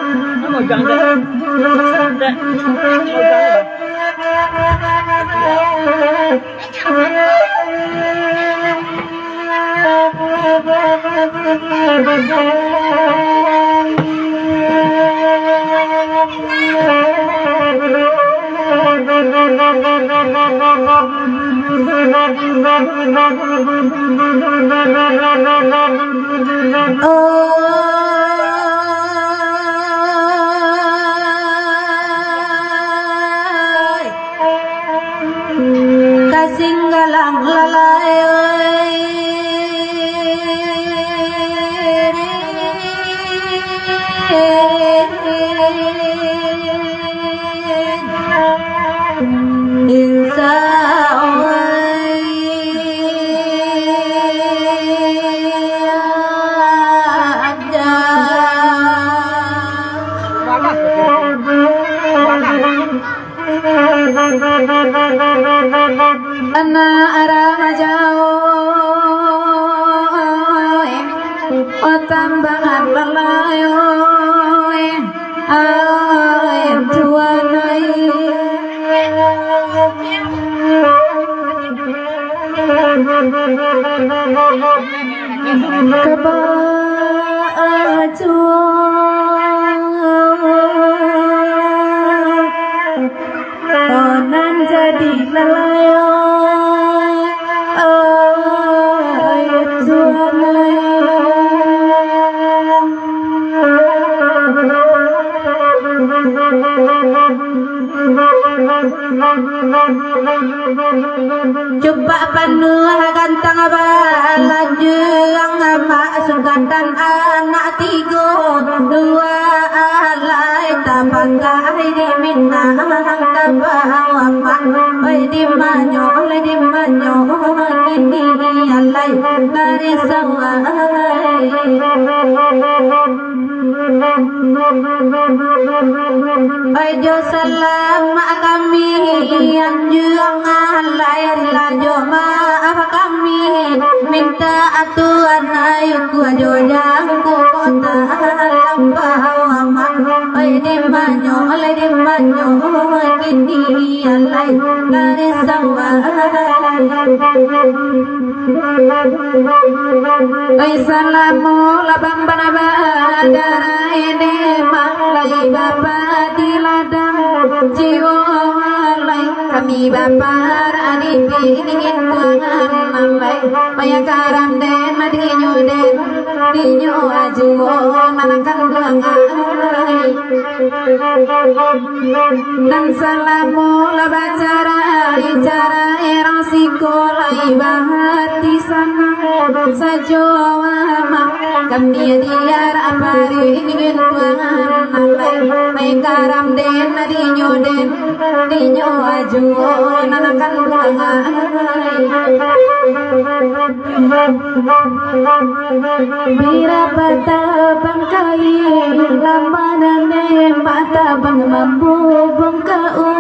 Mau jangan deh. Kasinggalang lalay Insa Ana arama jauh Otambangan lalayo Ayam tuanai Onan jadi lalayo Ayam tuanai Coba penuh gantang balaju yang masukkan anak tiga dua alai tabangkai di minang kabawang di manyo ini alai dari sawai Ayo salam kami yang juang alai lajo maaf kami minta atuan ayo ku jojang ku kota lambau aman di manyo kini alai dari sawai Ay salamu labang banabada ini malai bapa di ladang jiwa walai kami bapa aniti ingin tuangan mamai maya karam den madinyo ajuo nanakan duangai dan salamu labacara icara erosiko lai bahati sana sajoama kami diar apari ingin tuangan malai may karam den dinyo ajuo nanakan duangai Mira bata bangkai lamanane mata bang mampu bangkau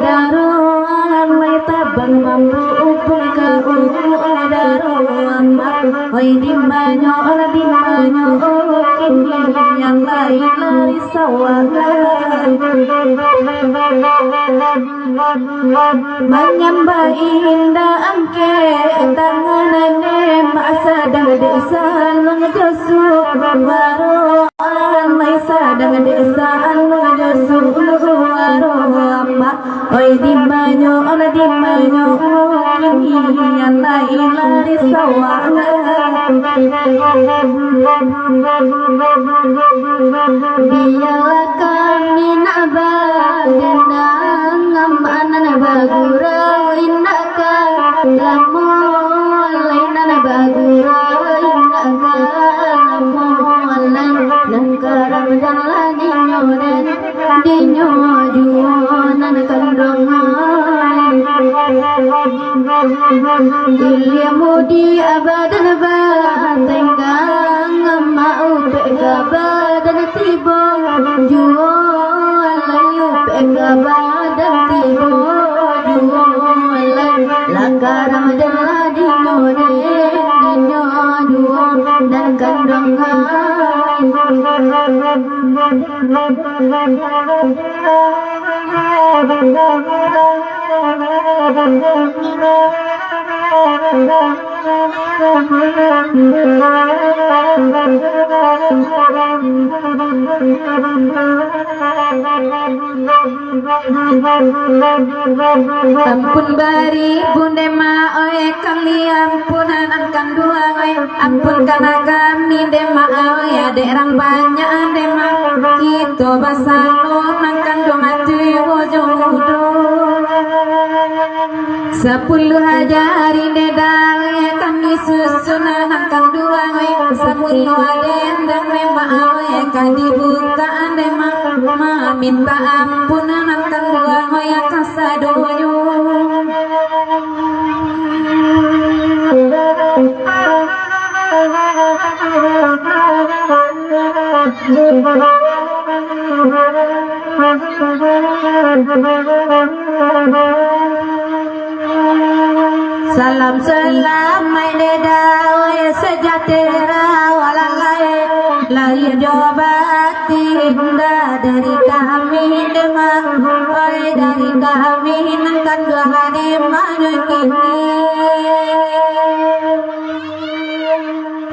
daruan lai tabang mampu bangkau daruan oi di manyo kini yang lain lari sawangan menyembah indah angke tanganane masa dang desa ngejosu waroan mai sadang desa ngejosu waro oi di manyo kini yang lain lari sawangan biarlah kami nabadenang amanan bagurau indaka lamun lainan bagurau indaka lamun lain dan karam jalan dinyo juanan kandongan ilmu di abadan bantenggang mau peka badan tibo jual layu peka badan tibo jual lakaram jala dinyo jual dan kandongan Ampun bari bunda ma oe kali ampunan angkan dua oe ampun karena kami dema oe adek banyak dema kita basalo angkan dua mati ujung udung 10 hari dedale kami susunan angkan dua oe 10 aden dan mema oe kadi buka dema ma minta ampunan angkan dua oe kasadoyo Salam salam mai deda oe sejahtera walalai lahir jobati bunda dari kami demam oe dari kami nankan dua hari maju kini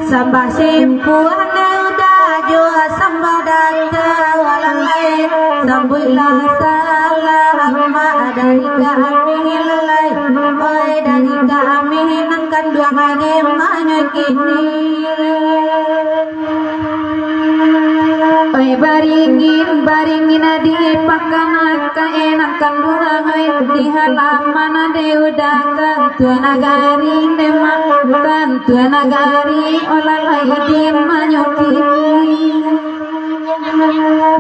sambah simpuan udah jua sambah data walalai sambulah salam ma dari kami lalai oe dari kami nankan dua hari maju kini oe baringin adi pakamaka enakan dua oe di halaman ade udah kantua nagari demak kantua nagari olalai di manyokini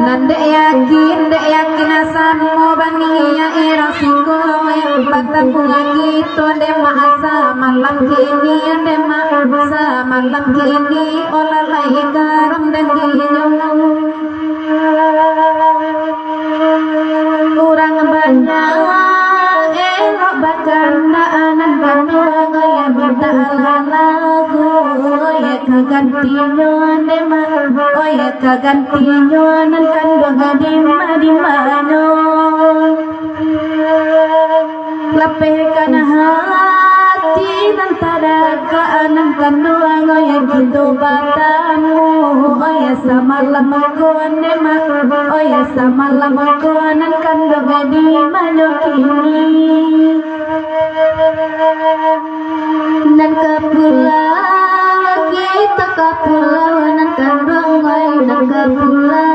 nande yakin asan mo bania era singgo bata bunga gitu dema asa malam kini dema asa malam kini olalai garam dan dinyo kurang banyak elok bakanda anan kanua gaya berdalan lagu ya kagantinya dema ya kagantinya nan kandung di mana lapehkan hati dan tadaga nan kandung ya gitu batamu ya samalam ko dema ya samalam ko nan kandung di mana kini nan kapula kita kapula nan kandung nan kapula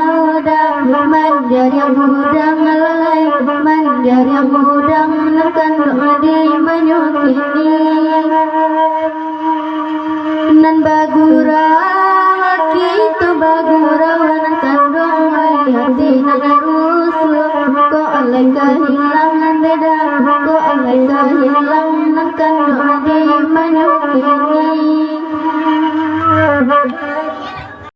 dah manjari mudang lalai manjari mudang nan kandung di mana kini nan bagura kita bagura nan kandung hati nan rusuh ko alai